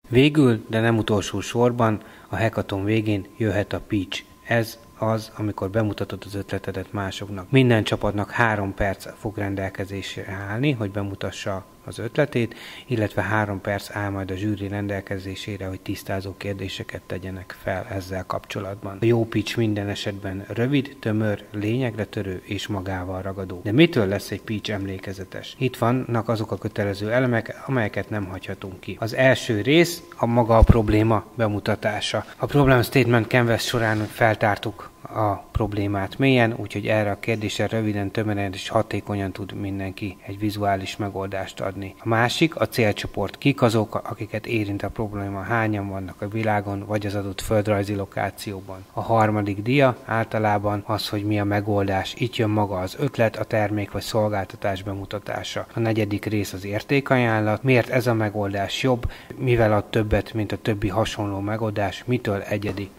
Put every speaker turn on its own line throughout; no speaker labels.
Végül, de nem utolsó sorban, a hackathon végén jöhet a pitch. Ez az, amikor bemutatod az ötletedet másoknak. Minden csapatnak 3 perc fog rendelkezésre állni, hogy bemutassa az ötletét, illetve 3 perc áll majd a zsűri rendelkezésére, hogy tisztázó kérdéseket tegyenek fel ezzel kapcsolatban. A jó pitch minden esetben rövid, tömör, lényegre törő és magával ragadó. De mitől lesz egy pitch emlékezetes? Itt vannak azok a kötelező elemek, amelyeket nem hagyhatunk ki. Az első rész a maga a probléma bemutatása. A Problem Statement Canvas során feltártuk a problémát mélyen, úgyhogy erre a kérdésre röviden, tömören és hatékonyan tud mindenki egy vizuális megoldást adni. A másik a célcsoport. Kik azok, akiket érint a probléma, hányan vannak a világon, vagy az adott földrajzi lokációban. A harmadik dia általában az, hogy mi a megoldás. Itt jön maga az ötlet, a termék vagy szolgáltatás bemutatása. A negyedik rész az értékajánlat. Miért ez a megoldás jobb, mivel ad többet, mint a többi hasonló megoldás, mitől egyedi.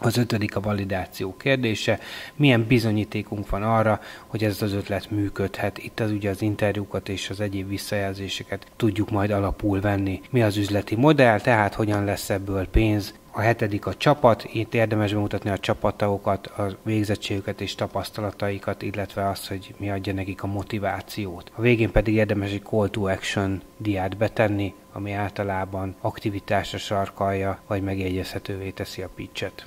Az 5. a validáció kérdése, milyen bizonyítékunk van arra, hogy ez az ötlet működhet. Itt az ugye az interjúkat és az egyéb visszajelzéseket tudjuk majd alapul venni. Mi az üzleti modell, tehát hogyan lesz ebből pénz. A 7. a csapat, itt érdemes bemutatni a csapattagokat, a végzettségüket és tapasztalataikat, illetve azt, hogy mi adja nekik a motivációt. A végén pedig érdemes egy call to action diát betenni, ami általában aktivitásra sarkalja, vagy megjegyezhetővé teszi a pitchet.